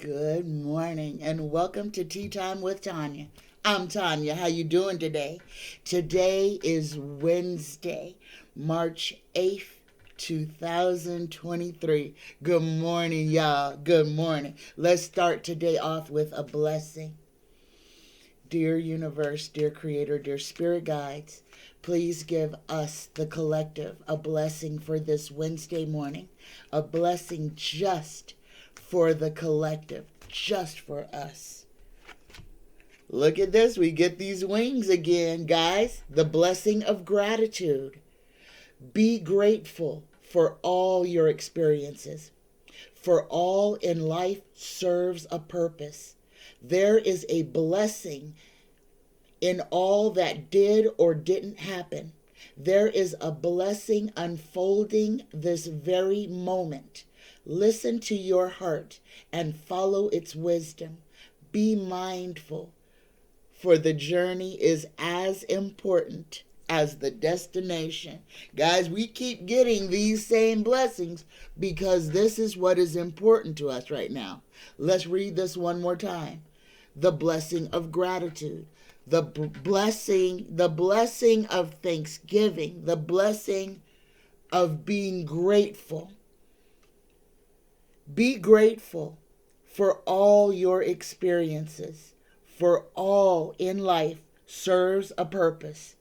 Good morning and welcome to Tea Time with Tanya. I'm Tanya. How you doing today? Today is Wednesday, March 8th, 2023. Good morning, y'all. Good morning. Let's start today off with a blessing. Dear universe, dear creator, dear spirit guides, please give us, the collective, a blessing for this Wednesday morning. A blessing just for the collective, just for us. Look at this. We get these wings again, guys. The blessing of gratitude. Be grateful for all your experiences. For all in life serves a purpose. There is a blessing in all that did or didn't happen. There is a blessing unfolding this very moment. Listen to your heart and follow its wisdom. Be mindful, for the journey is as important as the destination. Guys, we keep getting these same blessings because this is what is important to us right now. Let's read this one more time. The blessing of gratitude. The blessing of thanksgiving. The blessing of being grateful. Be grateful for all your experiences, for all in life serves a purpose.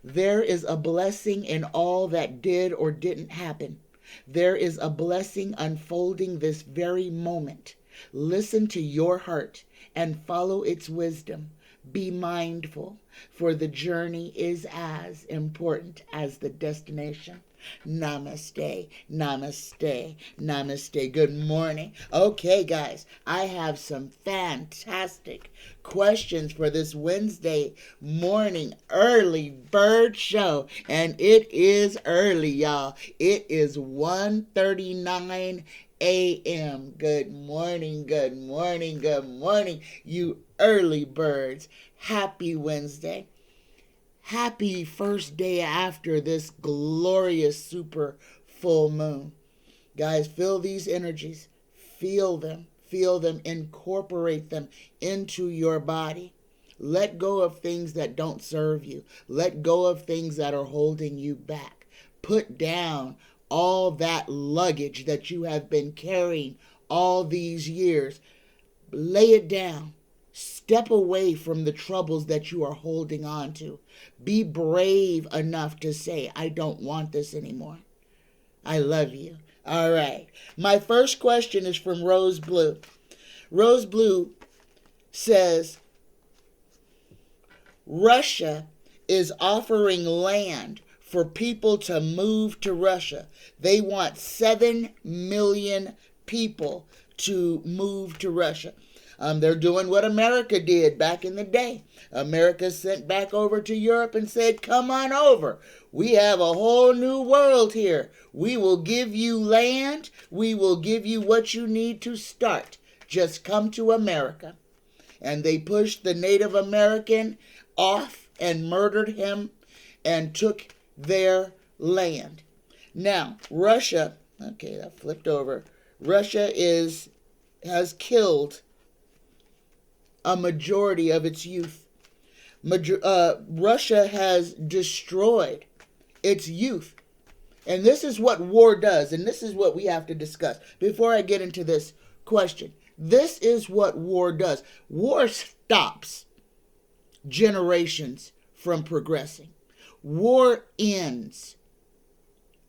There is a blessing in all that did or didn't happen. There is a blessing unfolding this very moment. Listen to your heart and follow its wisdom. Be mindful, for the journey is as important as the destination. Namaste, namaste, namaste. Good morning. Okay, guys, I have some fantastic questions for this Wednesday morning early bird show. And it is early, y'all. It is 1:39 a.m. Good morning, good morning, good morning, you early birds. Happy Wednesday. Happy first day after this glorious super full moon. Guys, feel these energies. Feel them, incorporate them into your body. Let go of things that don't serve you. Let go of things that are holding you back. Put down all that luggage that you have been carrying all these years. Lay it down. Step away from the troubles that you are holding on to. Be brave enough to say, I don't want this anymore. I love you. All right. My first question is from Rose Blue. Rose Blue says, Russia is offering land for people to move to Russia. They want 7 million people to move to Russia. They're doing what America did back in the day. America sent back over to Europe and said, come on over. We have a whole new world here. We will give you land. We will give you what you need to start. Just come to America. And they pushed the Native American off and murdered him and took their land. Now, Russia, okay, that flipped over. Russia has killed a majority of its youth. Russia has destroyed its youth. And this is what war does, and this is what we have to discuss. Before I get into this question, this is what war does. War stops generations from progressing. War ends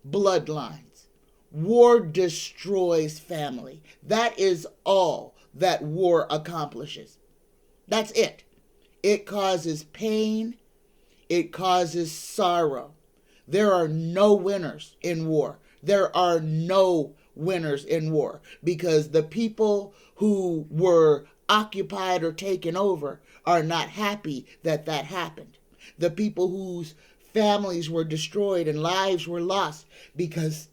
bloodlines. War destroys family. That is all that war accomplishes. That's it. It causes pain. It causes sorrow. There are no winners in war. There are no winners in war because the people who were occupied or taken over are not happy that that happened. The people whose families were destroyed and lives were lost because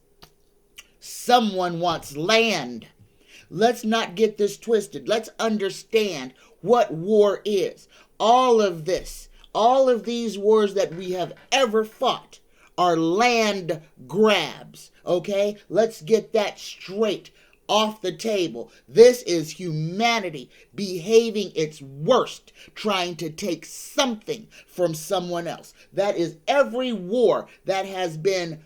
someone wants land. Let's not get this twisted. Let's understand what war is. All of this, all of these wars that we have ever fought are land grabs, okay? Let's get that straight. off the table. This is humanity behaving its worst, trying to take something from someone else. That is every war that has been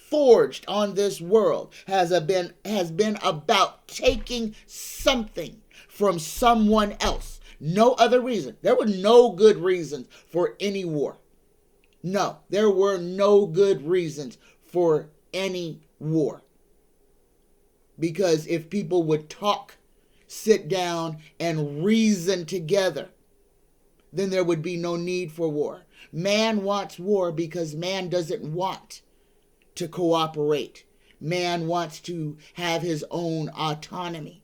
forged on this world has been about taking something from someone else. No other reason. There were no good reasons for any war. No, there were no good reasons for any war. Because if people would talk, sit down, and reason together, then there would be no need for war. Man wants war because man doesn't want to cooperate. Man wants to have his own autonomy.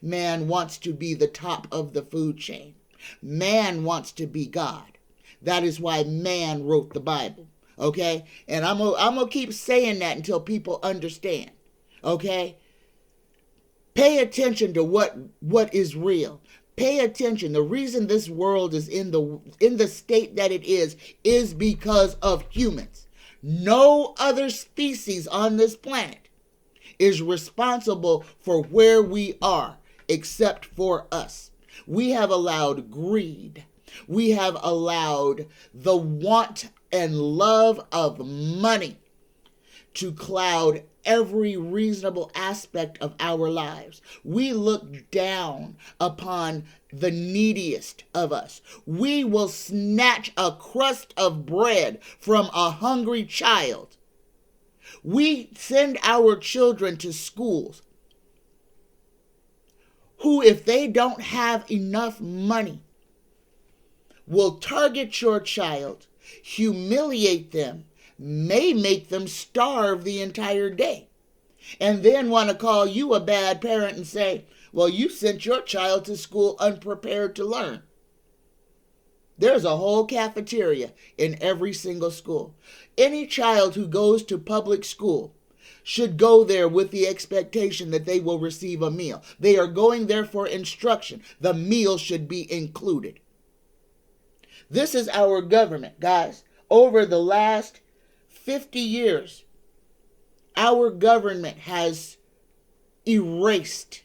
Man wants to be the top of the food chain. Man wants to be God. That is why man wrote the Bible. Okay? And I'm gonna keep saying that until people understand. Okay? Pay attention to what is real. Pay attention. The reason this world is in the state that it is because of humans. No other species on this planet is responsible for where we are except for us. We have allowed greed. We have allowed the want and love of money to cloud every reasonable aspect of our lives. We look down upon the neediest of us. We will snatch a crust of bread from a hungry child. We send our children to schools who, if they don't have enough money, will target your child, humiliate them, may make them starve the entire day, and then want to call you a bad parent and say, well, you sent your child to school unprepared to learn. There's a whole cafeteria in every single school. Any child who goes to public school should go there with the expectation that they will receive a meal. They are going there for instruction. The meal should be included. This is our government, guys. Over the last 50 years, our government has erased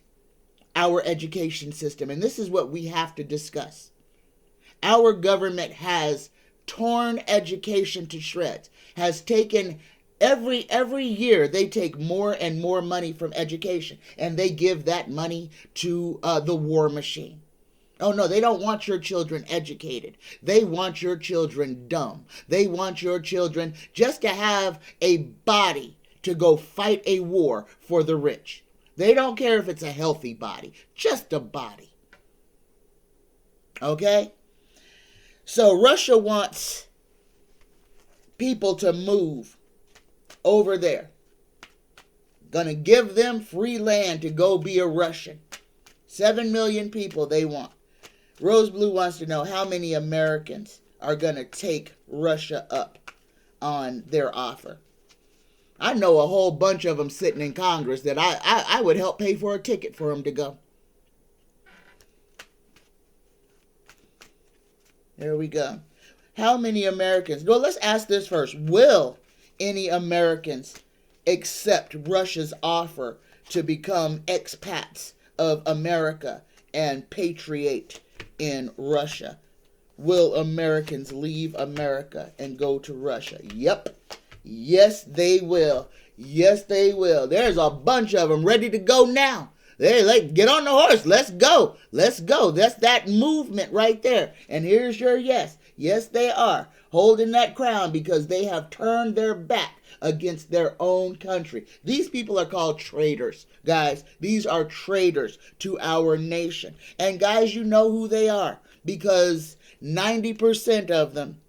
our education system. And this is what we have to discuss. Our government has torn education to shreds, has taken every year they take more and more money from education, and they give that money to the war machine. Oh no, they don't want your children educated. They want your children dumb. They want your children just to have a body to go fight a war for the rich. They don't care if it's a healthy body, just a body. Okay? So Russia wants people to move over there. Gonna give them free land to go be a Russian. 7 million people they want. Rose Blue wants to know how many Americans are going to take Russia up on their offer. I know a whole bunch of them sitting in Congress that I would help pay for a ticket for them to go. There we go. How many Americans? Well, let's ask this first. Will any Americans accept Russia's offer to become expats of America and patriate in Russia? Will Americans leave America and go to Russia? Yep. Yes, they will. Yes, they will. There's a bunch of them ready to go now. They like, get on the horse. Let's go. Let's go. That's that movement right there. And here's your yes. Yes, they are holding that crown because they have turned their back against their own country. These people are called traitors, guys. These are traitors to our nation. And guys, you know who they are because 90% of them,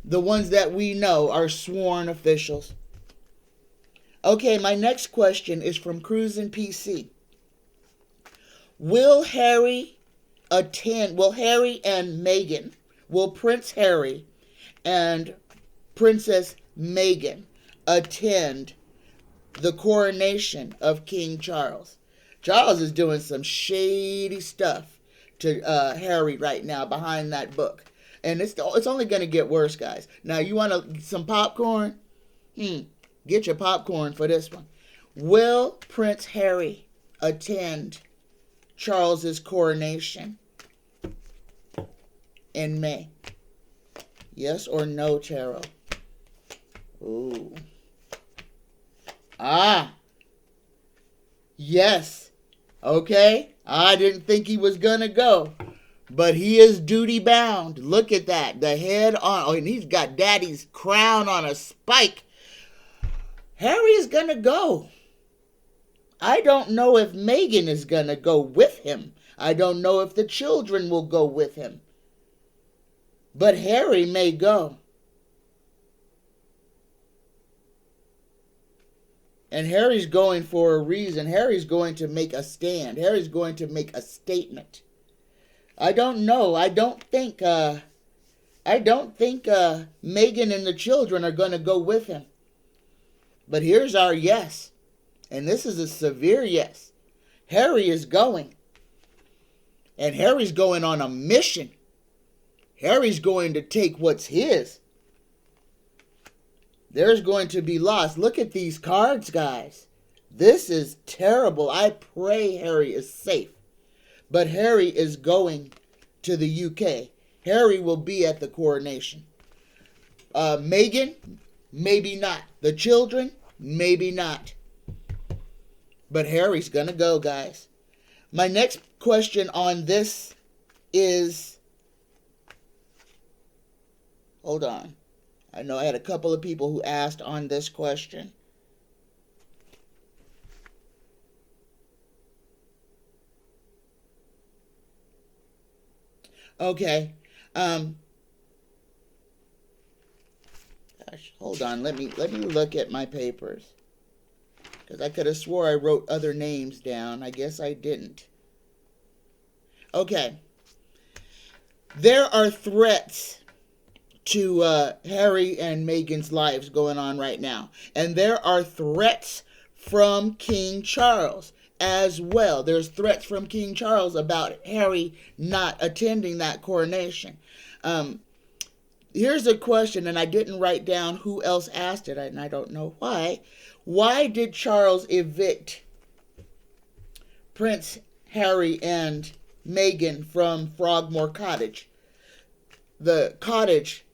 the ones that we know, are sworn officials. Okay, my next question is from Cruisin' PC. Will Harry and Meghan, will Prince Harry and Princess Meghan attend the coronation of King Charles? Charles is doing some shady stuff to Harry right now behind that book. And it's only going to get worse, guys. Now, you want some popcorn? Get your popcorn for this one. Will Prince Harry attend Charles's coronation in May? Yes or no, Tarot? Ooh. Yes. Okay. I didn't think he was going to go. But he is duty bound. Look at that. The head on. Oh, and he's got daddy's crown on a spike. Harry is going to go. I don't know if Meghan is going to go with him. I don't know if the children will go with him. But Harry may go. And Harry's going for a reason. Harry's going to make a stand. Harry's going to make a statement. I don't know. I don't think Meghan and the children are going to go with him. But here's our yes. And this is a severe yes. Harry is going. And Harry's going on a mission. Harry's going to take what's his. There's going to be loss. Look at these cards, guys. This is terrible. I pray Harry is safe. But Harry is going to the UK. Harry will be at the coronation. Meghan, maybe not. The children, maybe not. But Harry's going to go, guys. My next question on this is... Hold on. I know I had a couple of people who asked on this question. Okay. Gosh, hold on. Let me look at my papers. Because I could have swore I wrote other names down. I guess I didn't. Okay. There are threats to Harry and Meghan's lives going on right now. And there are threats from King Charles as well. There's threats from King Charles about Harry not attending that coronation. Here's a question, and I didn't write down who else asked it, and I don't know why. Why did Charles evict Prince Harry and Meghan from Frogmore Cottage? The cottage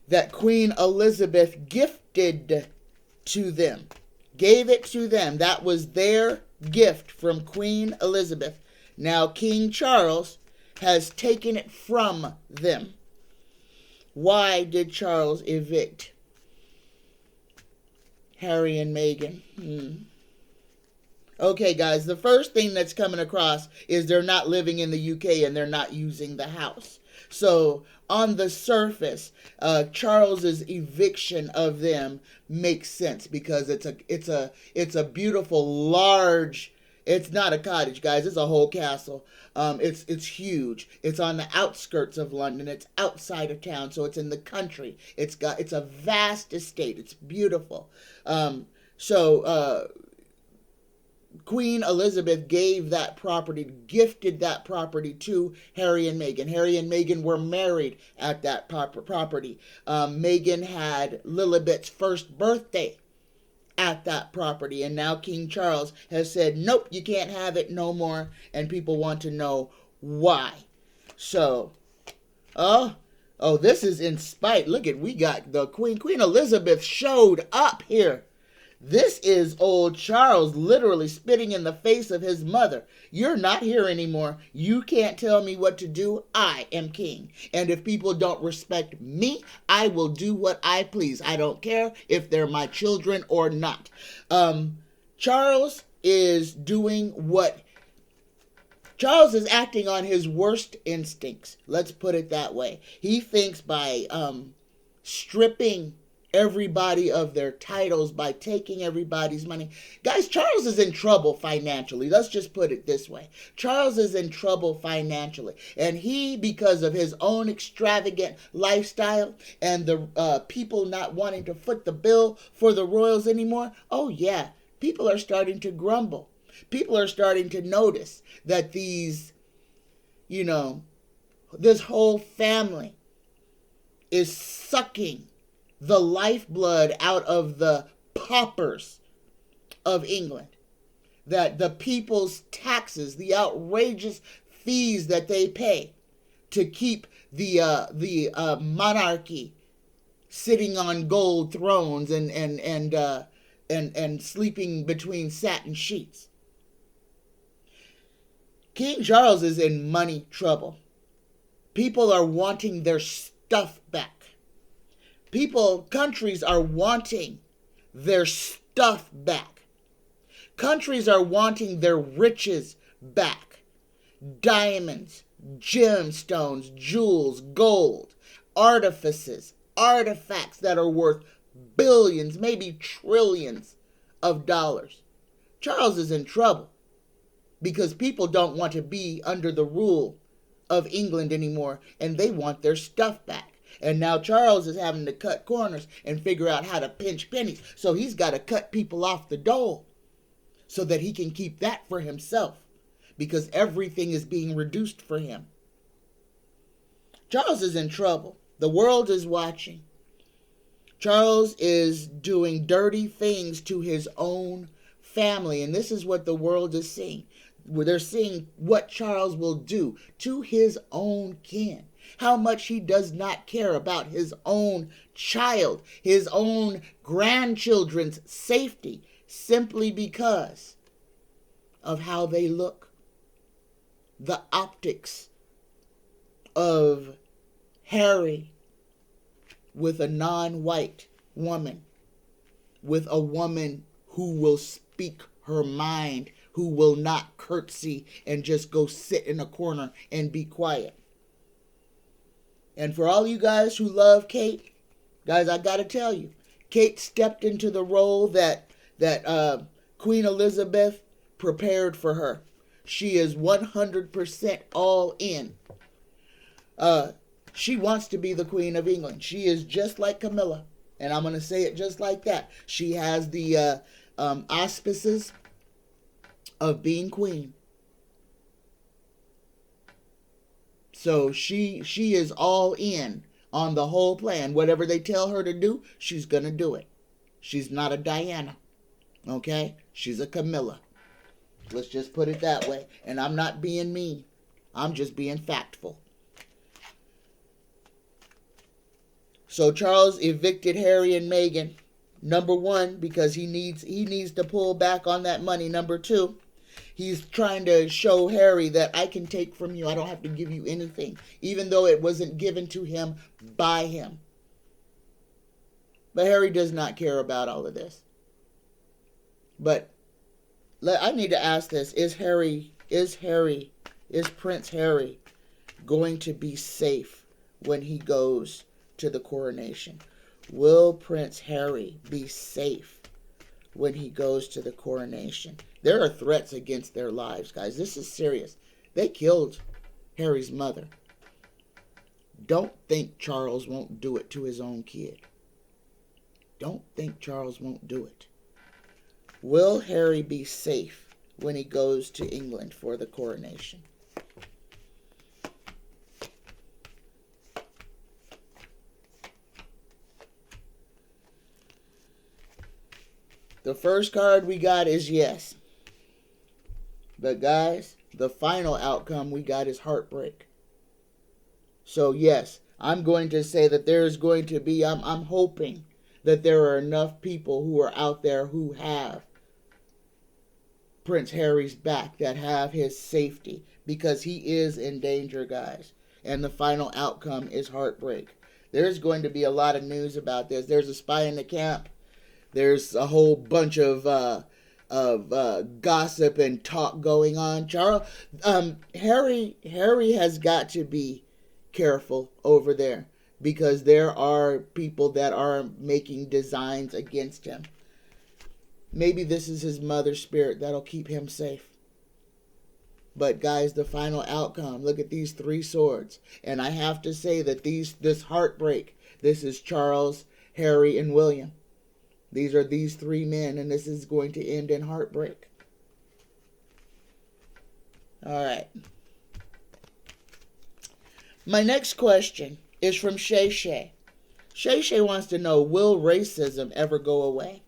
that Queen Elizabeth gifted to them. Gave it to them. That was their gift from Queen Elizabeth. Now King Charles has taken it from them. Why did Charles evict Harry and Meghan? Okay, guys, the first thing that's coming across is they're not living in the UK and they're not using the house. So on the surface, Charles's eviction of them makes sense because it's a beautiful, large. It's not a cottage, guys. It's a whole castle. It's huge. It's on the outskirts of London. It's outside of town, so it's in the country. It's a vast estate. It's beautiful. Queen Elizabeth gave that property, gifted that property to Harry and Meghan. Harry and Meghan were married at that property. Meghan had Lilibet's first birthday at that property. And now King Charles has said, nope, you can't have it no more. And people want to know why. So, this is in spite. Look at, we got the Queen. Queen Elizabeth showed up here. This is old Charles literally spitting in the face of his mother. You're not here anymore. You can't tell me what to do. I am king. And if people don't respect me, I will do what I please. I don't care if they're my children or not. Charles is acting on his worst instincts. Let's put it that way. He thinks by stripping everybody of their titles, by taking everybody's money. Guys, Charles is in trouble financially. Let's just put it this way. Charles is in trouble financially. And he, because of his own extravagant lifestyle and the people not wanting to foot the bill for the royals anymore, oh yeah, people are starting to grumble. People are starting to notice that this whole family is sucking the lifeblood out of the paupers of England. That the people's taxes, the outrageous fees that they pay to keep the monarchy sitting on gold thrones and sleeping between satin sheets. King Charles is in money trouble. People are wanting their stuff back. Countries are wanting their stuff back. Countries are wanting their riches back. Diamonds, gemstones, jewels, gold, artificers, artifacts that are worth billions, maybe trillions of dollars. Charles is in trouble because people don't want to be under the rule of England anymore, and they want their stuff back. And now Charles is having to cut corners and figure out how to pinch pennies. So he's got to cut people off the dole so that he can keep that for himself, because everything is being reduced for him. Charles is in trouble. The world is watching. Charles is doing dirty things to his own family, and this is what the world is seeing. They're seeing what Charles will do to his own kin. How much he does not care about his own child, his own grandchildren's safety, simply because of how they look. The optics of Harry with a non-white woman, with a woman who will speak her mind, who will not curtsy and just go sit in a corner and be quiet. And for all you guys who love Kate, guys, I gotta tell you, Kate stepped into the role that Queen Elizabeth prepared for her. She is 100% all in. She wants to be the Queen of England. She is just like Camilla, and I'm going to say it just like that. She has the auspices of being queen. So she is all in on the whole plan. Whatever they tell her to do, she's going to do it. She's not a Diana, okay? She's a Camilla. Let's just put it that way. And I'm not being mean. I'm just being factful. So Charles evicted Harry and Meghan. Number one, because he needs to pull back on that money. Number two, he's trying to show Harry that I can take from you. I don't have to give you anything, even though it wasn't given to him by him. But Harry does not care about all of this. But I need to ask this. Is Prince Harry going to be safe when he goes to the coronation? Will Prince Harry be safe when he goes to the coronation? There are threats against their lives, guys. This is serious. They killed Harry's mother. Don't think Charles won't do it to his own kid. Don't think Charles won't do it. Will Harry be safe when he goes to England for the coronation? The first card we got is yes. But guys, the final outcome we got is heartbreak. So yes, I'm going to say that there's going to be, I'm hoping that there are enough people who are out there who have Prince Harry's back, that have his safety, because he is in danger, guys. And the final outcome is heartbreak. There's going to be a lot of news about this. There's a spy in the camp. There's a whole bunch of gossip and talk going on. Harry has got to be careful over there, because there are people that are making designs against him. Maybe this is his mother's spirit that'll keep him safe. But guys, the final outcome, look at these three swords. And I have to say that this heartbreak, this is Charles, Harry, and William. These are these three men, and this is going to end in heartbreak. All right. My next question is from Sachet. Sachet wants to know, will racism ever go away?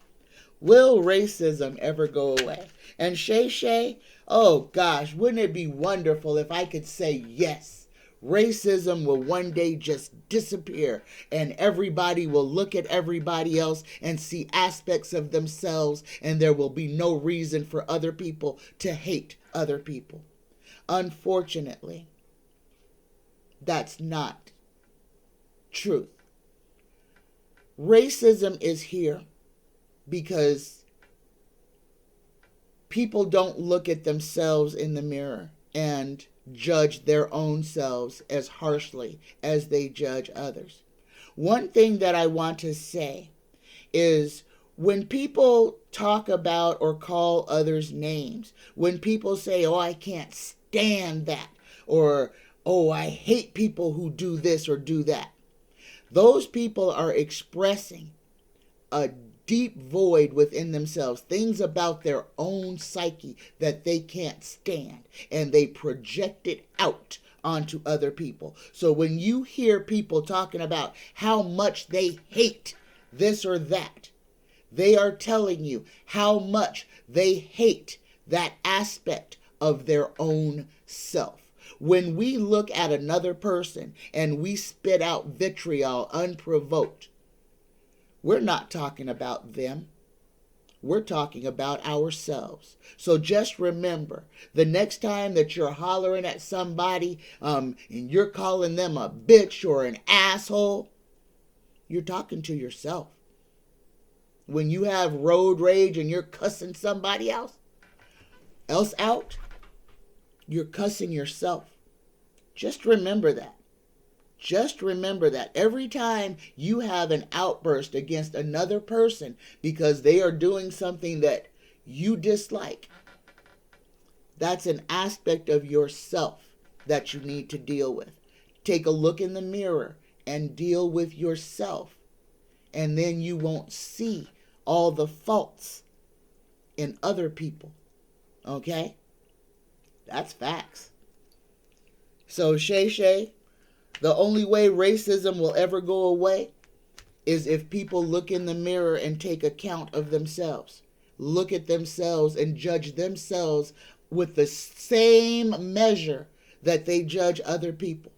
Will racism ever go away? And Shay, oh gosh, wouldn't it be wonderful if I could say yes? Racism will one day just disappear and everybody will look at everybody else and see aspects of themselves, and there will be no reason for other people to hate other people. Unfortunately, that's not truth. Racism is here because people don't look at themselves in the mirror and judge their own selves as harshly as they judge others. One thing that I want to say is when people talk about or call others names, when people say, oh, I can't stand that, or, oh, I hate people who do this or do that, those people are expressing a deep void within themselves, things about their own psyche that they can't stand, and they project it out onto other people. So when you hear people talking about how much they hate this or that, they are telling you how much they hate that aspect of their own self. When we look at another person and we spit out vitriol unprovoked, we're not talking about them. We're talking about ourselves. So just remember, the next time that you're hollering at somebody and you're calling them a bitch or an asshole, you're talking to yourself. When you have road rage and you're cussing somebody else out, you're cussing yourself. Just remember that. Just remember that every time you have an outburst against another person because they are doing something that you dislike, that's an aspect of yourself that you need to deal with. Take a look in the mirror and deal with yourself, and then you won't see all the faults in other people. Okay? That's facts. So, Shay, the only way racism will ever go away is if people look in the mirror and take account of themselves. Look at themselves and judge themselves with the same measure that they judge other people.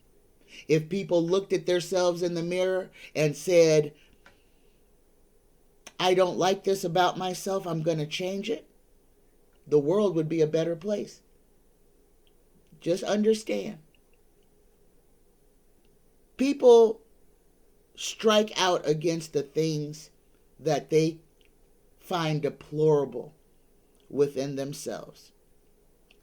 If people looked at themselves in the mirror and said, I don't like this about myself, I'm going to change it, the world would be a better place. Just understand. People strike out against the things that they find deplorable within themselves.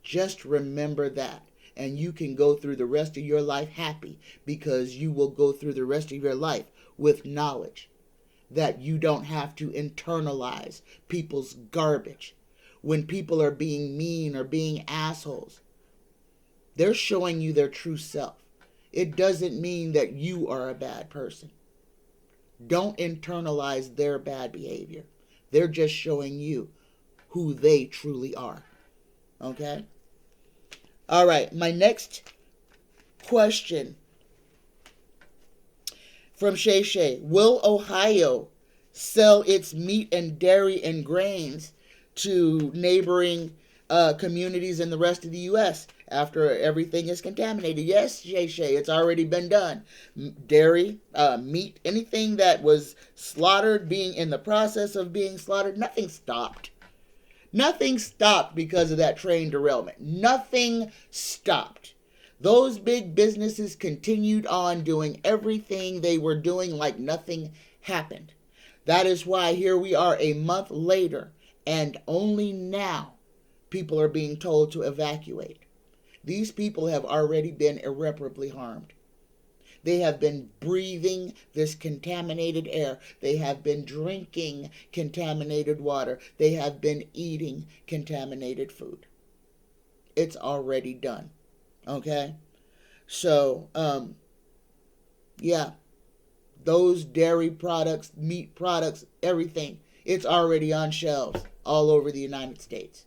Just remember that, and you can go through the rest of your life happy, because you will go through the rest of your life with knowledge that you don't have to internalize people's garbage. When people are being mean or being assholes, they're showing you their true self. It doesn't mean that you are a bad person. Don't internalize their bad behavior. They're just showing you who they truly are. Okay? All right, my next question from Shay. Will Ohio sell its meat and dairy and grains to neighboring communities in the rest of the U.S. after everything is contaminated? Yes, Shay, it's already been done. Dairy, meat, anything that was slaughtered, being in the process of being slaughtered, nothing stopped. Nothing stopped because of that train derailment. Nothing stopped. Those big businesses continued on doing everything they were doing like nothing happened. That is why here we are a month later, and only now people are being told to evacuate. These people have already been irreparably harmed. They have been breathing this contaminated air. They have been drinking contaminated water. They have been eating contaminated food. It's already done. Okay? So, yeah. Those dairy products, meat products, everything, it's already on shelves all over the United States.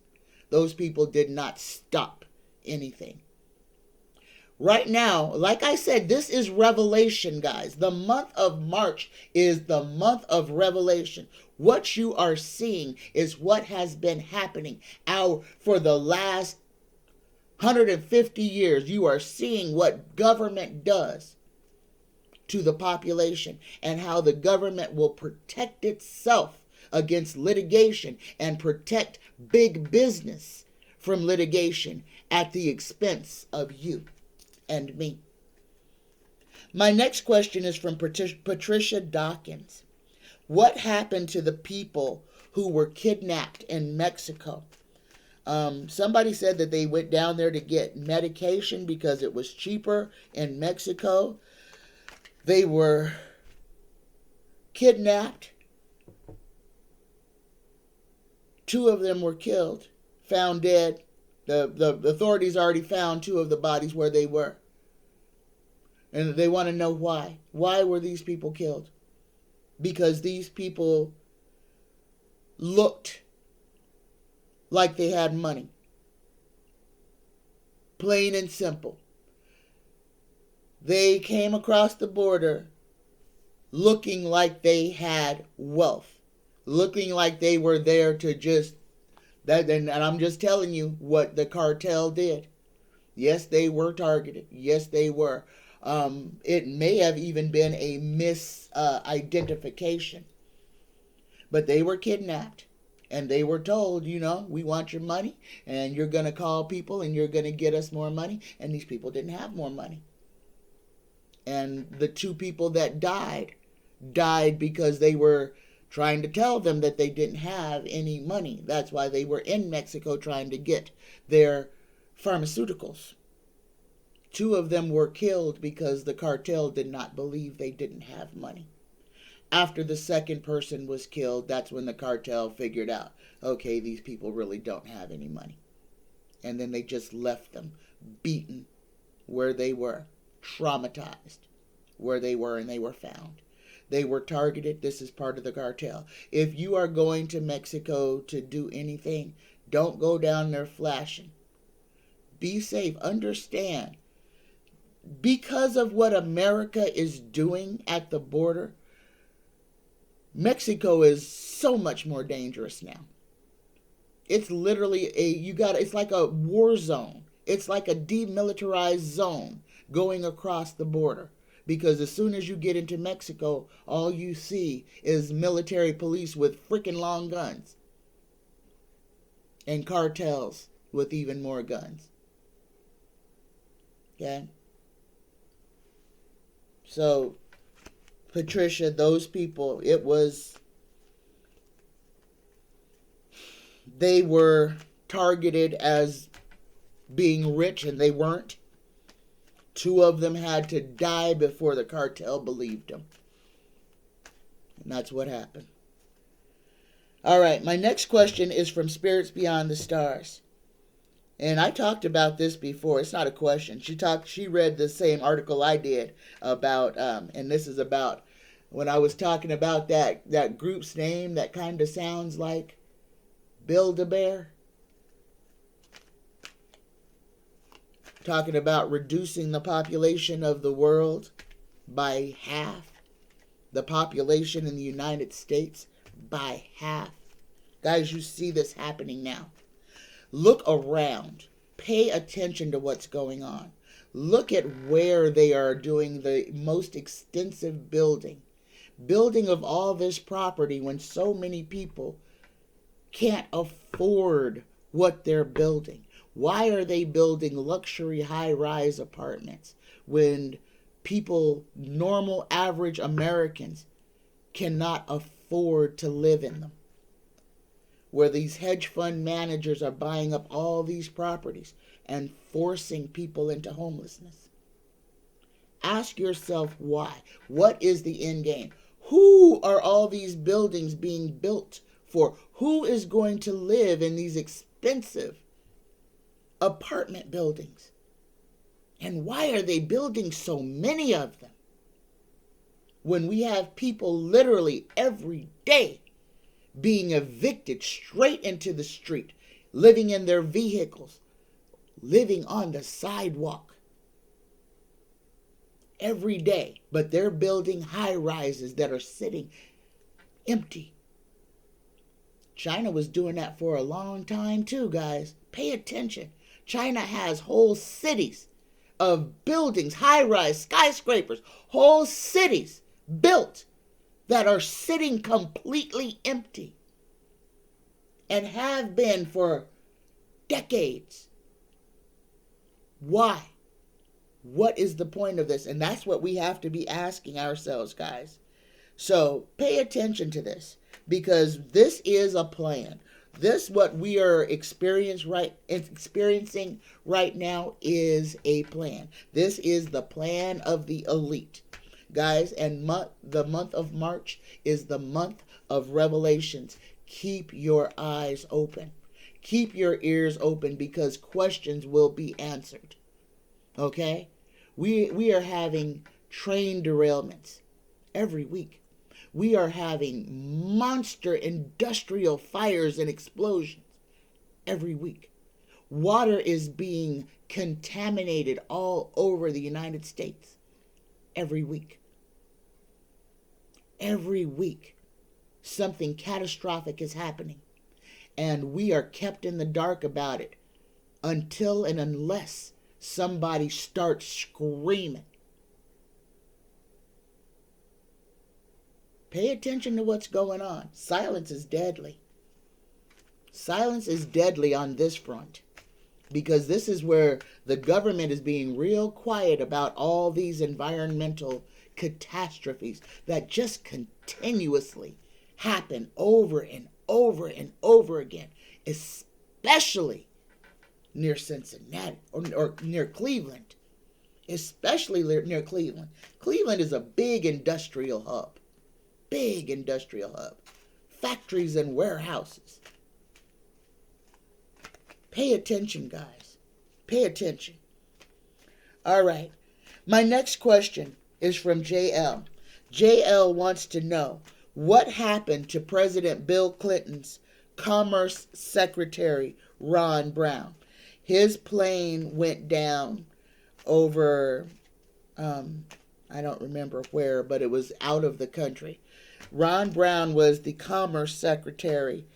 Those people did not stop anything. Right now, like I said, this is revelation, guys. The month of March is the month of revelation. What you are seeing is what has been happening for the last 150 years. You are seeing what government does to the population and how the government will protect itself against litigation and protect big business from litigation at the expense of you and me. My next question is from Patricia Dawkins. What happened to the people who were kidnapped in Mexico? Somebody said that they went down there to get medication because it was cheaper in Mexico. They were kidnapped. 2 of them were killed, found dead. The authorities already found 2 of the bodies where they were. And they want to know why. Why were these people killed? Because these people looked like they had money. Plain and simple. They came across the border looking like they had wealth. Looking like they were there to just... And I'm just telling you what the cartel did. Yes, they were targeted. Yes, they were. It may have even been a misidentification. But they were kidnapped. And they were told, we want your money. And you're going to call people and you're going to get us more money. And these people didn't have more money. And the 2 people that died because they were trying to tell them that they didn't have any money. That's why they were in Mexico trying to get their pharmaceuticals. 2 of them were killed because the cartel did not believe they didn't have money. After the second person was killed, that's when the cartel figured out, okay, these people really don't have any money. And then they just left them beaten where they were, traumatized where they were, and they were found. They were targeted. This is part of the cartel. If you are going to Mexico to do anything, don't go down there flashing. Be safe. Understand. Because of what America is doing at the border, Mexico is so much more dangerous now. It's literally it's like a war zone. It's like a demilitarized zone going across the border. Because as soon as you get into Mexico, all you see is military police with freaking long guns. And cartels with even more guns. Okay? So, Patricia, those people, they were targeted as being rich, and they weren't. 2 of them had to die before the cartel believed them. And that's what happened. All right, my next question is from Spirits Beyond the Stars. And I talked about this before. It's not a question. She read the same article I did about, and this is about when I was talking about that group's name that kind of sounds like Build-A-Bear. Talking about reducing the population of the world by half. The population in the United States by half. Guys, you see this happening now. Look around. Pay attention to what's going on. Look at where they are doing the most extensive building. Building of all this property when so many people can't afford what they're building. Why are they building luxury high-rise apartments when people, normal, average Americans, cannot afford to live in them? Where these hedge fund managers are buying up all these properties and forcing people into homelessness. Ask yourself why. What is the end game? Who are all these buildings being built for? Who is going to live in these expensive apartment buildings? And why are they building so many of them? When we have people literally every day being evicted straight into the street, living in their vehicles, living on the sidewalk every day. But they're building high rises that are sitting empty China was doing that for a long time too, guys. Pay attention. China has whole cities of buildings, high-rise skyscrapers, whole cities built that are sitting completely empty and have been for decades. Why? What is the point of this? And that's what we have to be asking ourselves, guys. So pay attention to this, because this is a plan. This, what we are experiencing right now, is a plan. This is the plan of the elite, guys. And the month of March is the month of revelations. Keep your eyes open. Keep your ears open, because questions will be answered. Okay? We are having train derailments every week. We are having monster industrial fires and explosions every week. Water is being contaminated all over the United States every week. Every week, something catastrophic is happening, and we are kept in the dark about it until and unless somebody starts screaming. Pay attention to what's going on. Silence is deadly. Silence is deadly on this front, because this is where the government is being real quiet about all these environmental catastrophes that just continuously happen over and over and over again, especially near Cincinnati or near Cleveland. Especially near Cleveland. Cleveland is a big industrial hub. Big industrial hub. Factories and warehouses. Pay attention, guys. Pay attention. All right. My next question is from JL. JL wants to know, what happened to President Bill Clinton's Commerce Secretary, Ron Brown? His plane went down over, I don't remember where, but it was out of the country. Ron Brown was the Commerce Secretary,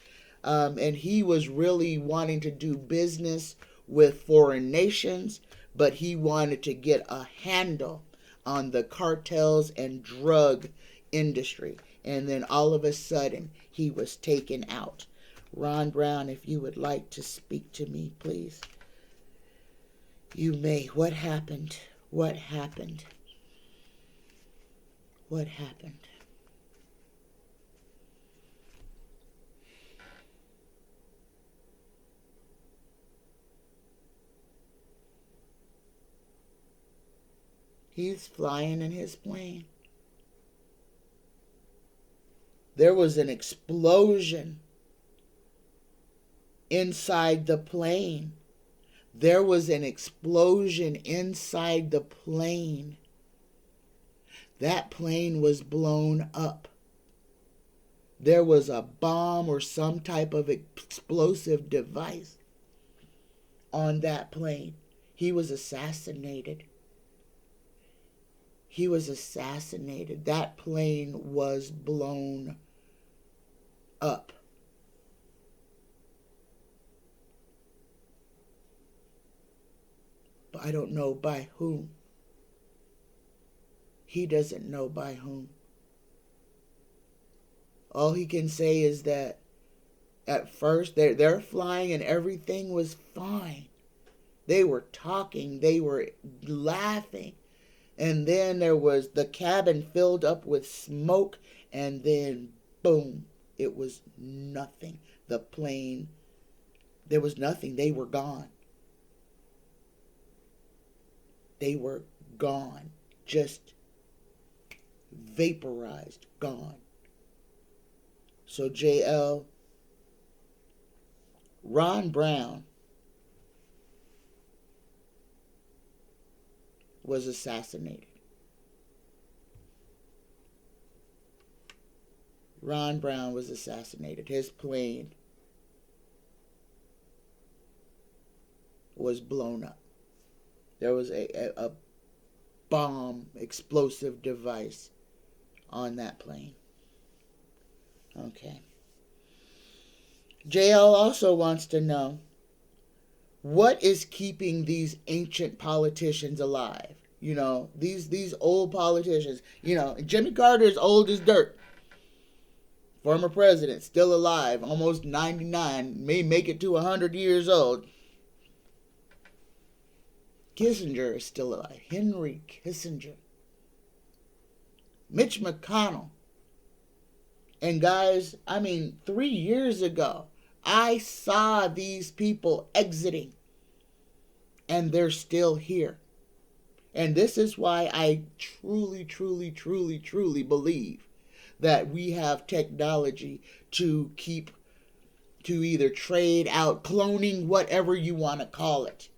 and he was really wanting to do business with foreign nations, but he wanted to get a handle on the cartels and drug industry. And then all of a sudden, he was taken out. Ron Brown, if you would like to speak to me, please. You may. What happened? What happened? What happened? He's flying in his plane. There was an explosion inside the plane. There was an explosion inside the plane. That plane was blown up. There was a bomb or some type of explosive device on that plane. He was assassinated. He was assassinated. That plane was blown up. But I don't know by whom. He doesn't know by whom. All he can say is that at first they're flying and everything was fine. They were talking, they were laughing. And then there was the cabin filled up with smoke, and then boom, it was nothing. The plane, there was nothing. They were gone. They were gone. Just vaporized, gone. So JL, Ron Brown was assassinated. Ron Brown was assassinated. His plane was blown up. There was a bomb, explosive device on that plane. Okay. JL also wants to know, what is keeping these ancient politicians alive? You know, these old politicians. You know, Jimmy Carter is old as dirt. Former president, still alive, almost 99, may make it to 100 years old. Kissinger is still alive. Henry Kissinger. Mitch McConnell. And guys, I mean, 3 years ago, I saw these people exiting. And they're still here. And this is why I truly, truly, truly, truly believe that we have technology to either trade out, cloning, whatever you want to call it.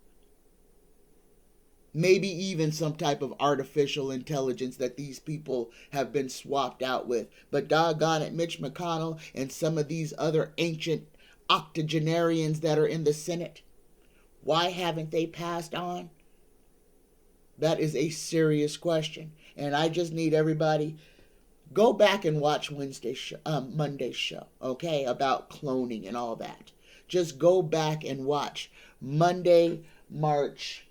Maybe even some type of artificial intelligence that these people have been swapped out with. But doggone it, Mitch McConnell and some of these other ancient octogenarians that are in the Senate, why haven't they passed on? That is a serious question. And I just need everybody, go back and watch Monday's show, okay, about cloning and all that. Just go back and watch Monday, March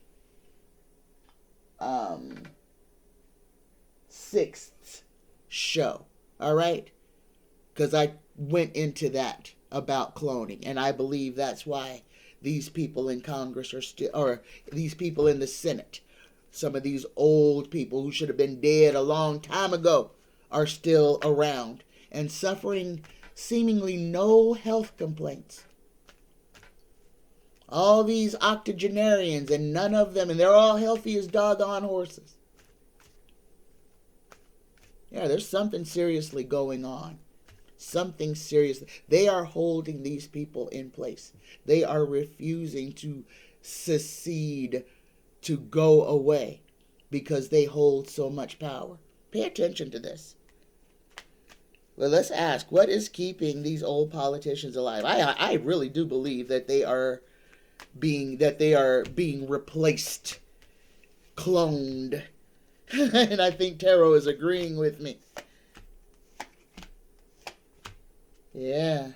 6th show, all right? Because I went into that about cloning, and I believe that's why these people in Congress are still, or these people in the Senate, some of these old people who should have been dead a long time ago, are still around and suffering seemingly no health complaints. All these octogenarians, and none of them, and they're all healthy as doggone horses. Yeah, there's something seriously going on. Something serious. They are holding these people in place. They are refusing to secede, to go away, because they hold so much power. Pay attention to this. Well, let's ask, what is keeping these old politicians alive? I really do believe that they are being replaced, cloned. And I think Tarot is agreeing with me. Yeah.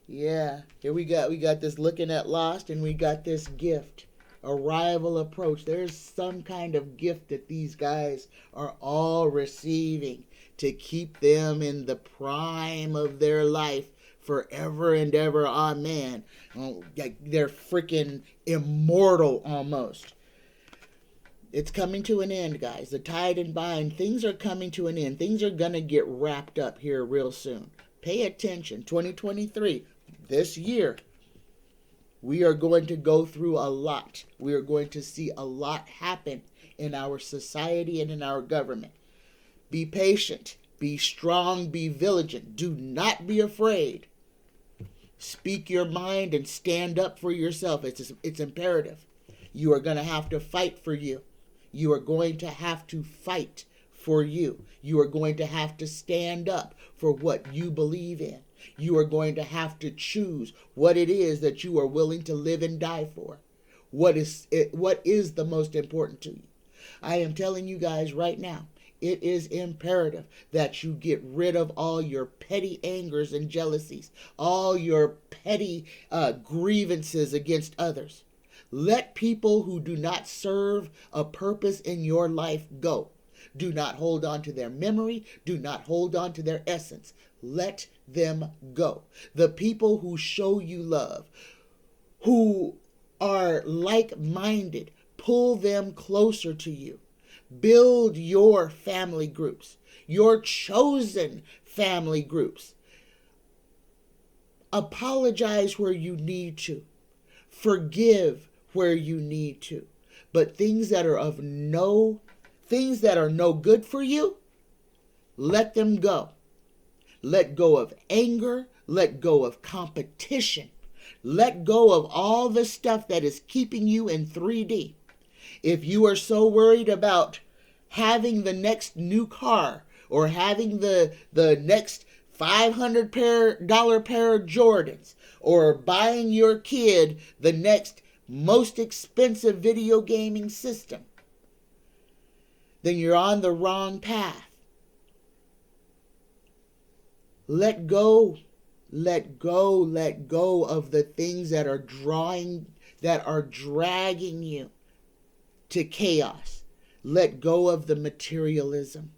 Here we got this looking at lost, and we got this gift. Arrival approach. There's some kind of gift that these guys are all receiving to keep them in the prime of their life forever and ever. Amen. They're freaking immortal almost. It's coming to an end, guys. The tide and bind. Things are coming to an end. Things are going to get wrapped up here real soon. Pay attention. 2023, this year, we are going to go through a lot. We are going to see a lot happen in our society and in our government. Be patient. Be strong. Be vigilant. Do not be afraid. Speak your mind and stand up for yourself. It's imperative. You are going to have to fight for you. You are going to have to fight for you. You are going to have to stand up for what you believe in. You are going to have to choose what it is that you are willing to live and die for. What is the most important to you? I am telling you guys right now, it is imperative that you get rid of all your petty angers and jealousies, all your petty grievances against others. Let people who do not serve a purpose in your life go. Do not hold on to their memory. Do not hold on to their essence. Let them go. The people who show you love, who are like-minded, pull them closer to you. Build your family groups, your chosen family groups. Apologize where you need to. Forgive where you need to. But things that are no good for you, let them go. Let go of anger. Let go of competition. Let go of all the stuff that is keeping you in 3D. If you are so worried about having the next new car, or having the next $500 pair of Jordans, or buying your kid the next most expensive video gaming system, then you're on the wrong path. Let go Let go of the things that are dragging you to chaos. Let go of the materialism.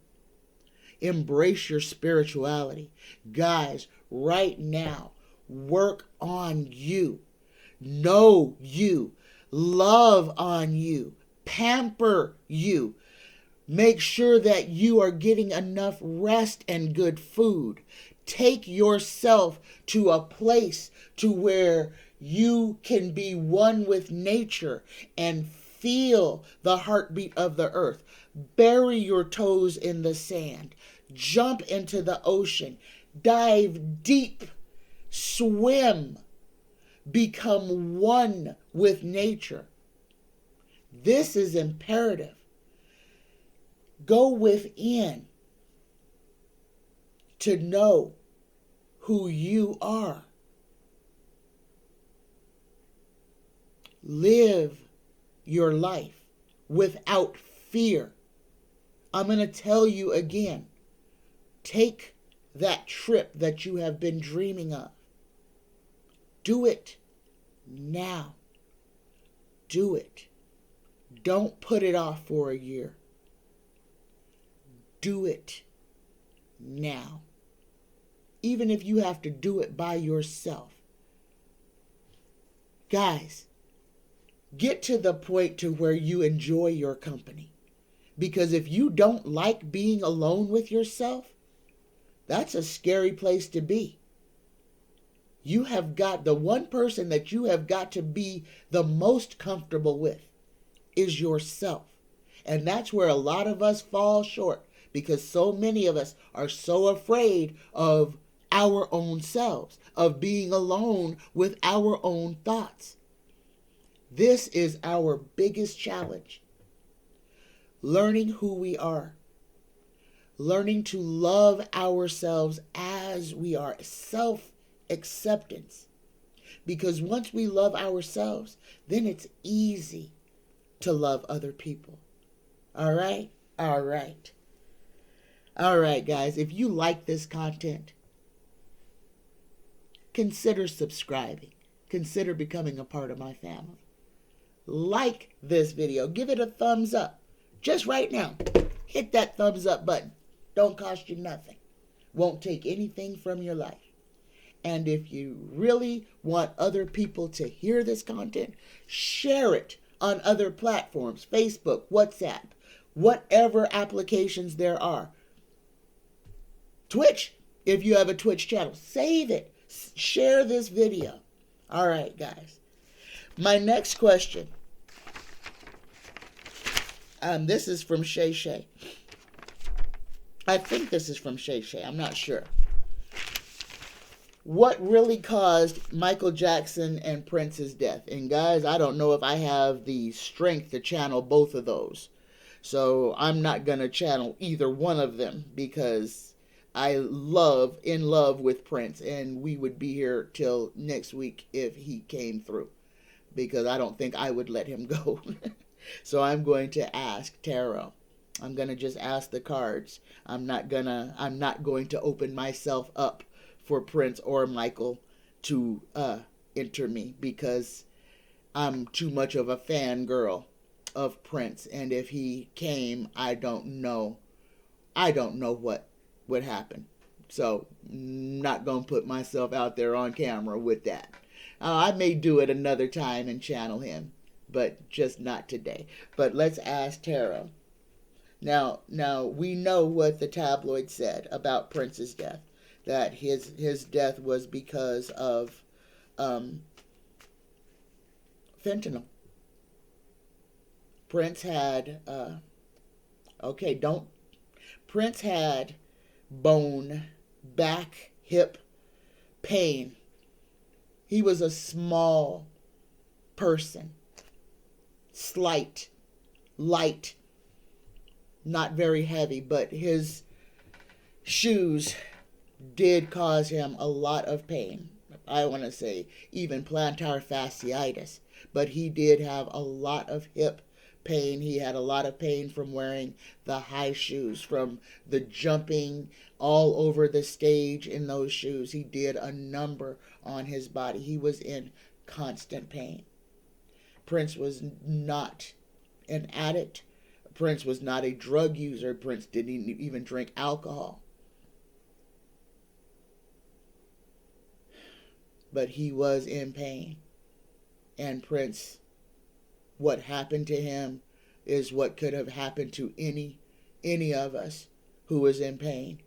Embrace your spirituality. Guys, right now, work on you. Know you. Love on you. Pamper you. Make sure that you are getting enough rest and good food. Take yourself to a place to where you can be one with nature and feel the heartbeat of the earth. Bury your toes in the sand. Jump into the ocean. Dive deep. Swim. Become one with nature. This is imperative. Go within to know who you are. Live your life without fear. I'm going to tell you again, take that trip that you have been dreaming of. Do it now. Do it. Don't put it off for a year. Do it now. Even if you have to do it by yourself. Guys, get to the point to where you enjoy your company. Because if you don't like being alone with yourself, that's a scary place to be. You have got the one person that you have got to be the most comfortable with is yourself. And that's where a lot of us fall short, because so many of us are so afraid of our own selves, of being alone with our own thoughts. This is our biggest challenge. Learning who we are. Learning to love ourselves as we are. Self-acceptance. Because once we love ourselves, then it's easy to love other people. All right? All right. All right, guys. If you like this content, consider subscribing. Consider becoming a part of my family. Like this video. Give it a thumbs up. Just right now. Hit that thumbs up button. Don't cost you nothing. Won't take anything from your life. And if you really want other people to hear this content, share it on other platforms. Facebook, WhatsApp, whatever applications there are. Twitch, if you have a Twitch channel, save it. Share this video. All right, guys. My next question. This is from Sachet. I think this is from Sachet. I'm not sure. What really caused Michael Jackson and Prince's death? And guys, I don't know if I have the strength to channel both of those. So I'm not going to channel either one of them because in love with Prince. And we would be here till next week if he came through. Because I don't think I would let him go. So I'm going to ask tarot. I'm going to just ask the cards. I'm not going to open myself up for Prince or Michael to enter me because I'm too much of a fangirl of Prince. And if he came, I don't know what would happen. So I'm not going to put myself out there on camera with that. I may do it another time and channel him, but just not today. But let's ask tarot. Now we know what the tabloid said about Prince's death, that his death was because of fentanyl. Prince had Prince had bone, back, hip pain. He was a small person, slight, light, not very heavy, but his shoes did cause him a lot of pain. I want to say even plantar fasciitis, but he did have a lot of hip pain. He had a lot of pain from wearing the high shoes, from the jumping all over the stage in those shoes. He did a number on his body. He was in constant pain. Prince was not an addict. Prince was not a drug user. Prince didn't even drink alcohol. But he was in pain. And Prince, what happened to him is what could have happened to any of us who was in pain.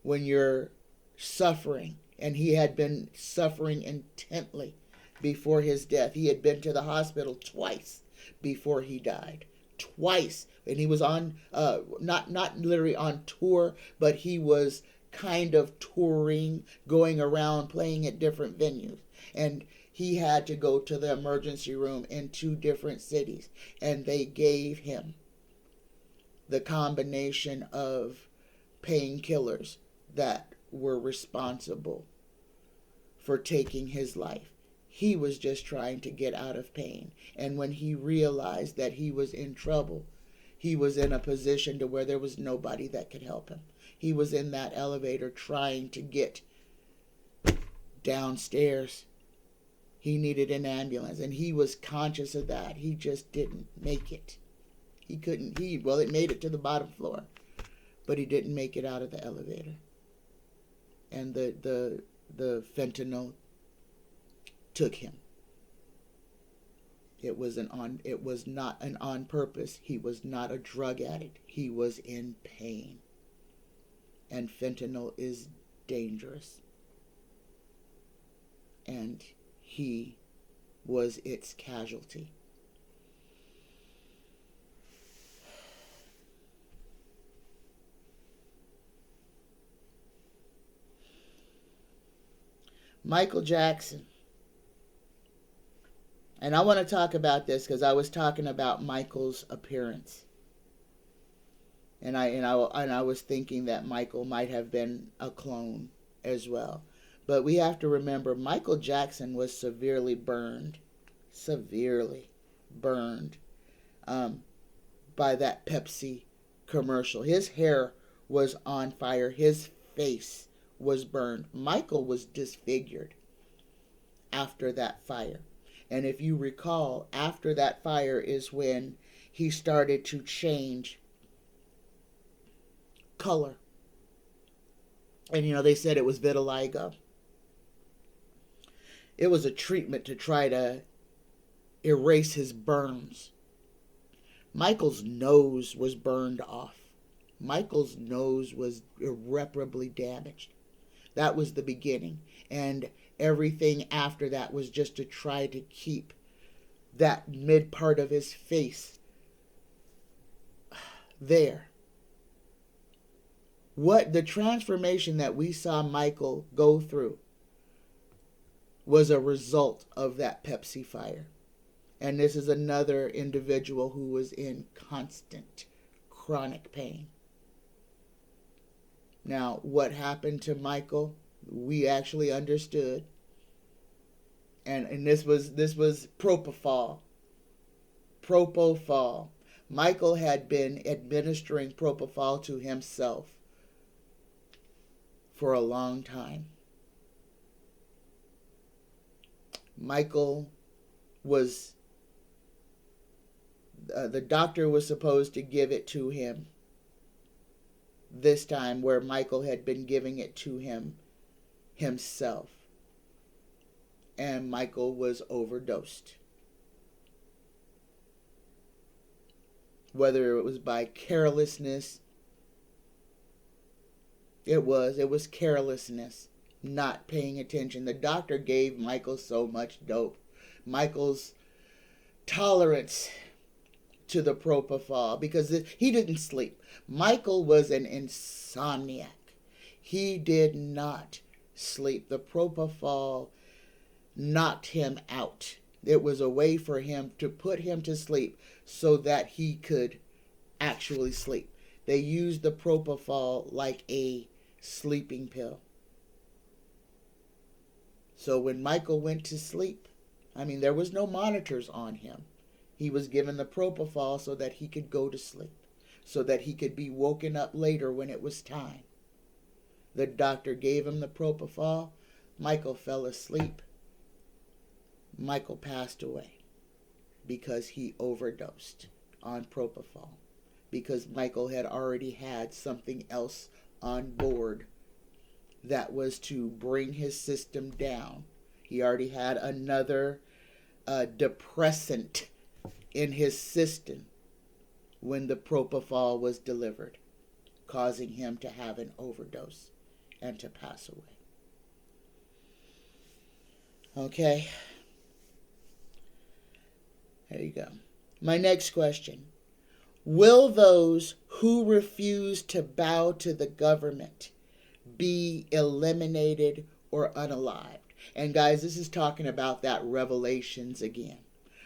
When you're suffering, and he had been suffering intently before his death. He had been to the hospital twice before he died. Twice. And he was on, not literally on tour, but he was kind of touring, going around, playing at different venues. And he had to go to the emergency room in 2 different cities. And they gave him the combination of painkillers that were responsible for taking his life. He was just trying to get out of pain. And when he realized that he was in trouble, he was in a position to where there was nobody that could help him. He was in that elevator trying to get downstairs. He needed an ambulance, and he was conscious of that. He just didn't make it. He couldn't, it made it to the bottom floor, but he didn't make it out of the elevator. And the fentanyl took him. It was not an on purpose. He was not a drug addict. He was in pain. And fentanyl is dangerous. And he was its casualty. Michael Jackson. And I want to talk about this because I was talking about Michael's appearance. And I was thinking that Michael might have been a clone as well. But we have to remember Michael Jackson was severely burned by that Pepsi commercial. His hair was on fire. His face was burned. Michael was disfigured after that fire. And if you recall, after that fire is when he started to change color. And they said it was vitiligo. It was a treatment to try to erase his burns. Michael's nose was burned off. Michael's nose was irreparably damaged. That was the beginning. And everything after that was just to try to keep that mid part of his face there. What the transformation that we saw Michael go through was a result of that Pepsi fire. And this is another individual who was in constant chronic pain. Now, what happened to Michael, we actually understood. And this was propofol. Propofol. Michael had been administering propofol to himself for a long time. Michael was, the doctor was supposed to give it to him this time, where Michael had been giving it to him himself. And Michael was overdosed. Whether it was by carelessness, it was carelessness, not paying attention. The doctor gave Michael so much dope. Michael's tolerance to the propofol, because he didn't sleep. Michael was an insomniac. He did not sleep. The propofol knocked him out. It was a way for him to put him to sleep so that he could actually sleep. They used the propofol like a sleeping pill. So when Michael went to sleep, there was no monitors on him. He was given the propofol so that he could go to sleep, so that he could be woken up later when it was time. The doctor gave him the propofol. Michael fell asleep. Michael passed away because he overdosed on propofol, because Michael had already had something else on board that was to bring his system down. He already had another depressant in his system when the propofol was delivered, causing him to have an overdose and to pass away. Okay. There you go. My next question. Will those who refuse to bow to the government be eliminated or unalived? And guys, this is talking about that Revelations again.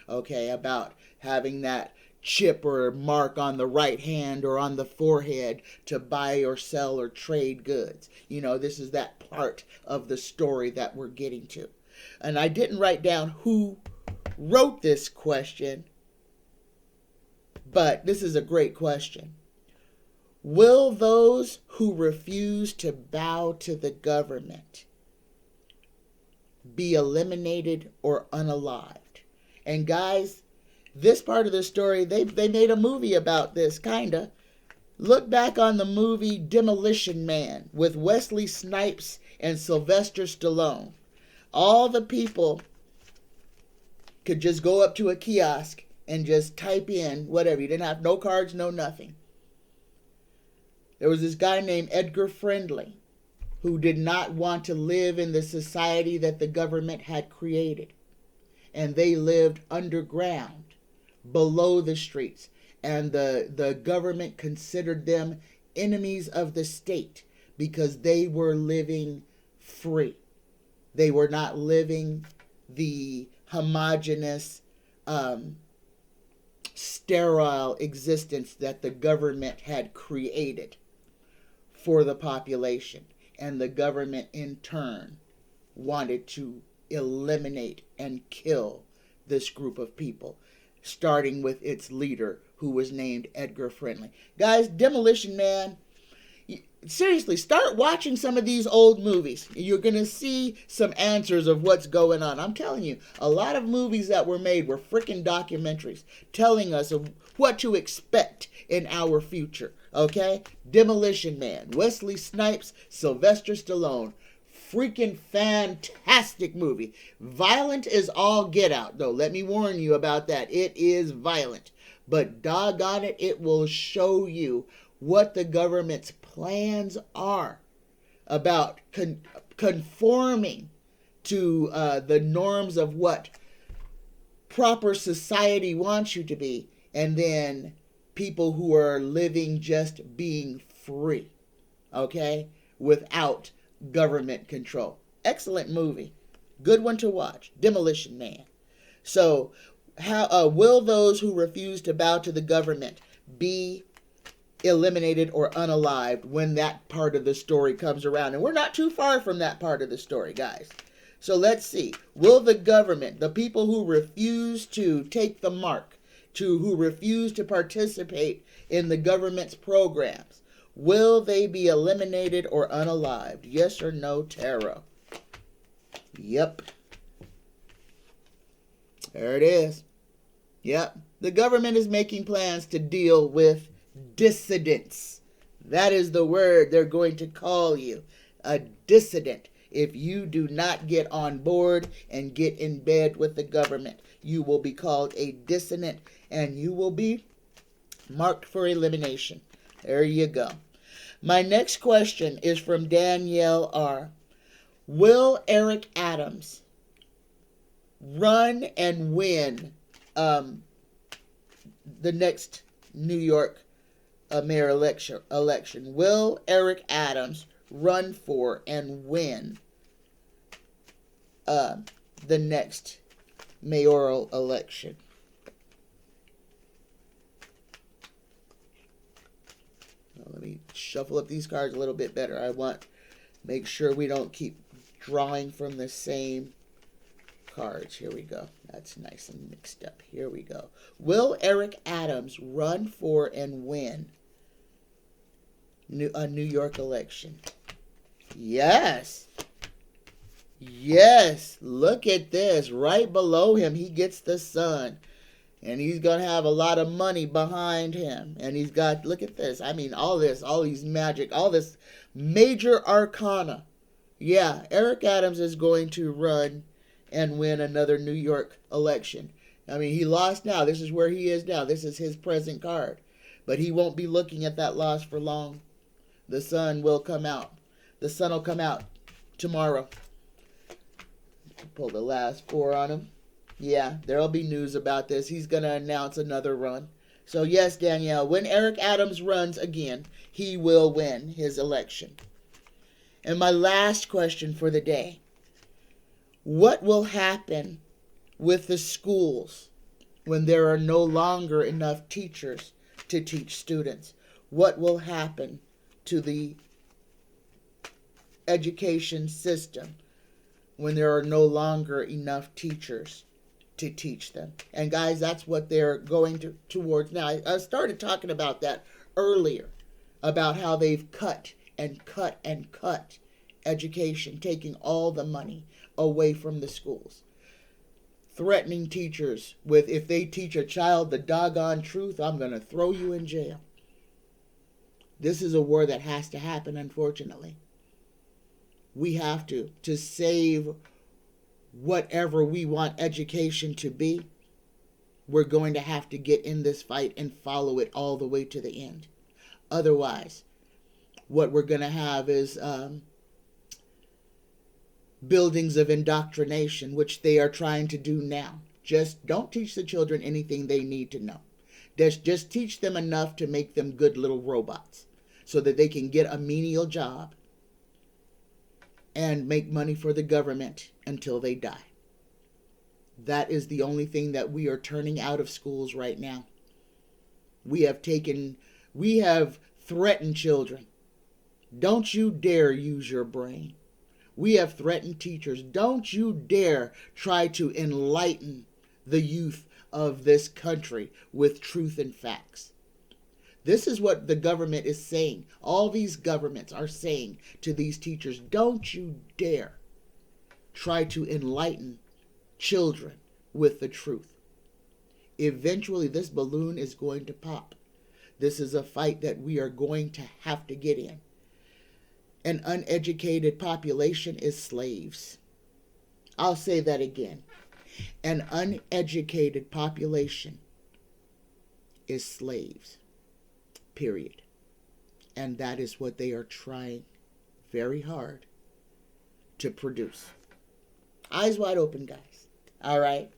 Okay, about having that chip or mark on the right hand or on the forehead to buy or sell or trade goods. You know, this is that part of the story that we're getting to. And I didn't write down who wrote this question, but this is a great question. Will those who refuse to bow to the government be eliminated or unalived? And guys, this part of the story, they made a movie about this, kinda. Look back on the movie Demolition Man with Wesley Snipes and Sylvester Stallone. All the people could just go up to a kiosk and just type in whatever. You didn't have no cards, no nothing. There was this guy named Edgar Friendly who did not want to live in the society that the government had created. And they lived underground, below the streets. And the government considered them enemies of the state because they were living free. They were not living the homogeneous, sterile existence that the government had created for the population. And the government, in turn, wanted to eliminate and kill this group of people, starting with its leader, who was named Edgar Friendly. Guys, Demolition Man, seriously, start watching some of these old movies. You're going to see some answers of what's going on. I'm telling you, a lot of movies that were made were freaking documentaries telling us of what to expect in our future. Okay? Demolition Man, Wesley Snipes, Sylvester Stallone. Freaking fantastic movie. Violent as all get out, though. Let me warn you about that. It is violent. But doggone it, it will show you what the government's plans are about conforming to the norms of what proper society wants you to be, and then people who are living just being free, okay, without government control. Excellent movie. Good one to watch. Demolition Man. So, how will those who refuse to bow to the government be eliminated or unalived when that part of the story comes around? And we're not too far from that part of the story, guys. So let's see. Will the government, the people who refuse to take the mark, who refuse to participate in the government's programs, will they be eliminated or unalived? Yes or no, tarot? Yep. There it is. Yep. The government is making plans to deal with dissidents. That is the word they're going to call you. A dissident. If you do not get on board and get in bed with the government, you will be called a dissident and you will be marked for elimination. There you go. My next question is from Danielle R. Will Eric Adams run and win the next New York mayor election? Will Eric Adams run for and win the next mayoral election? Let me shuffle up these cards a little bit better. I want to make sure we don't keep drawing from the same cards. Here we go. That's nice and mixed up. Here we go. Will Eric Adams run for and win a New York election? Yes. Yes. Look at this. Right below him, he gets the sun. And he's going to have a lot of money behind him. And he's got, look at this. I mean, all these magic, all this major arcana. Yeah, Eric Adams is going to run and win another New York election. I mean, he lost now. This is where he is now. This is his present card. But he won't be looking at that loss for long. The sun will come out. The sun will come out tomorrow. Pull the last four on him. Yeah, there'll be news about this. He's going to announce another run. So yes, Danielle, when Eric Adams runs again, he will win his election. And my last question for the day. What will happen with the schools when there are no longer enough teachers to teach students? What will happen to the education system when there are no longer enough teachers to teach them? And guys, that's what they're going towards now. I started talking about that earlier, about how they've cut and cut and cut education, taking all the money away from the schools, threatening teachers with, if they teach a child the doggone truth, I'm going to throw you in jail. This is a war that has to happen, unfortunately. We have to save whatever we want education to be. We're going to have to get in this fight and follow it all the way to the end. Otherwise, what we're going to have is buildings of indoctrination, which they are trying to do now. Just don't teach the children anything they need to know. Just teach them enough to make them good little robots so that they can get a menial job and make money for the government until they die. That is the only thing that we are turning out of schools right now. We have threatened children. Don't you dare use your brain. We have threatened teachers. Don't you dare try to enlighten the youth of this country with truth and facts. This is what the government is saying. All these governments are saying to these teachers, don't you dare try to enlighten children with the truth. Eventually, this balloon is going to pop. This is a fight that we are going to have to get in. An uneducated population is slaves. I'll say that again. An uneducated population is slaves. Period. And that is what they are trying very hard to produce. Eyes wide open, guys. All right?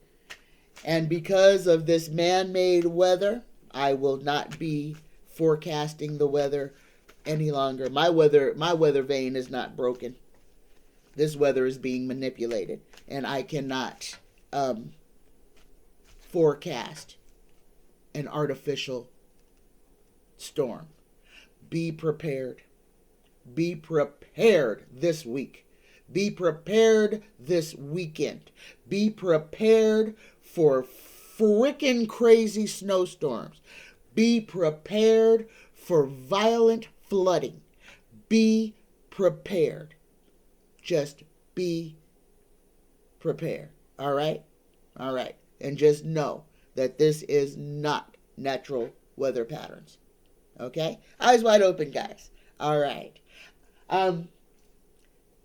And because of this man-made weather, I will not be forecasting the weather any longer. My weather vane is not broken. This weather is being manipulated, and I cannot forecast an artificial storm. Be prepared. Be prepared this week. Be prepared this weekend. Be prepared for frickin' crazy snowstorms. Be prepared for violent flooding. Be prepared. Just be prepared. All right? All right. And just know that this is not natural weather patterns. Okay? Eyes wide open, guys. All right.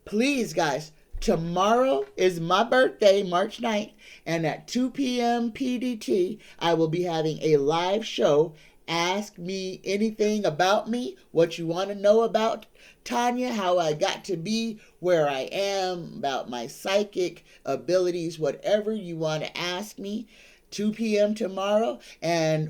Please, guys, tomorrow is my birthday, March 9th, and at 2 p.m. PDT, I will be having a live show. Ask me anything about me, what you want to know about Tanya, how I got to be where I am, about my psychic abilities, whatever you want to ask me. 2 p.m. tomorrow,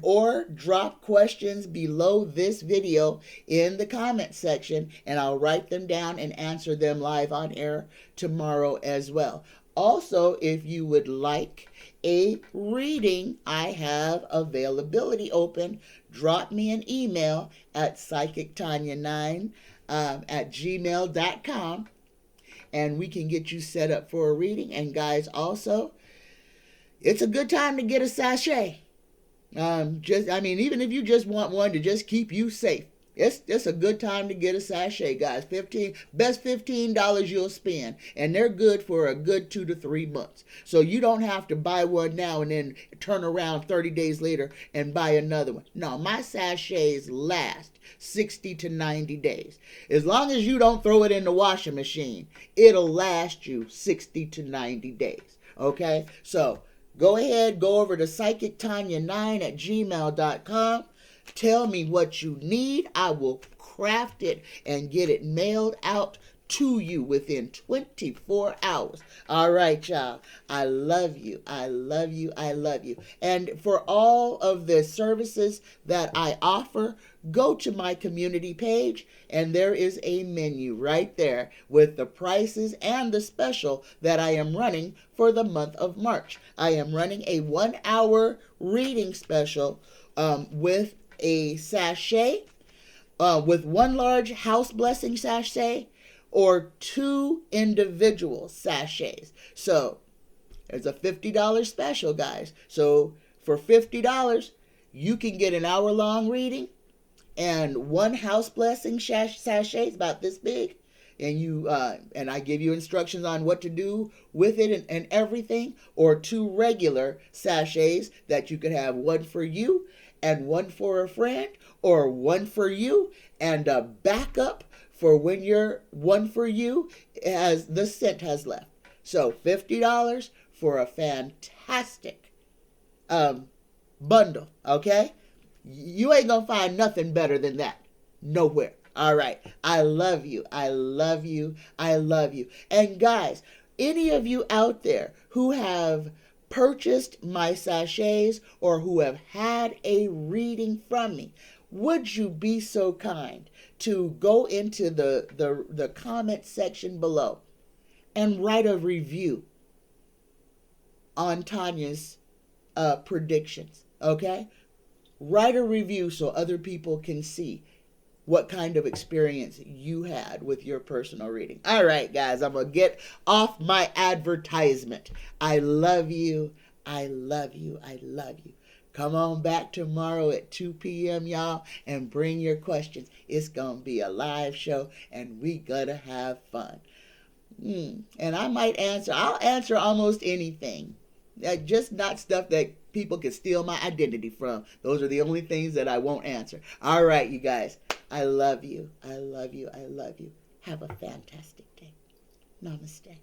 or drop questions below this video in the comment section, and I'll write them down and answer them live on air tomorrow as well. Also, if you would like a reading, I have availability open. Drop me an email at psychictanya9 at gmail.com. and we can get you set up for a reading. And guys, also, it's a good time to get a sachet. Even if you just want one to just keep you safe, it's a good time to get a sachet, guys. Best $15 you'll spend, and they're good for a good 2 to 3 months. So you don't have to buy one now and then turn around 30 days later and buy another one. No, my sachets last 60 to 90 days. As long as you don't throw it in the washing machine, it'll last you 60 to 90 days. Okay, so go ahead, go over to psychictanya9@gmail.com. Tell me what you need. I will craft it and get it mailed out to you within 24 hours. All right, y'all. I love you. I love you. I love you. And for all of the services that I offer, go to my community page, and there is a menu right there with the prices and the special that I am running for the month of March. I am running a 1-hour reading special with a sachet, with one large house blessing sachet or 2 individual sachets. So it's a $50 special, guys. So for $50, you can get an hour-long reading and 1 house blessing sachet is about this big. And I give you instructions on what to do with it and everything, or 2 regular sachets that you could have, 1 for you and 1 for a friend, or 1 for you and a backup for when your 1 for you as the scent has left. So $50 for a fantastic bundle, okay? You ain't gonna find nothing better than that. Nowhere. All right. I love you. I love you. I love you. And guys, any of you out there who have purchased my sachets or who have had a reading from me, would you be so kind to go into the comment section below and write a review on Tanya's predictions, okay? Write a review so other people can see what kind of experience you had with your personal reading. All right, guys, I'm going to get off my advertisement. I love you. I love you. I love you. Come on back tomorrow at 2 p.m., y'all, and bring your questions. It's going to be a live show, and we got to have fun. And I'll answer almost anything. Just not stuff that people can steal my identity from. Those are the only things that I won't answer. All right, you guys. I love you. I love you. I love you. Have a fantastic day. Namaste.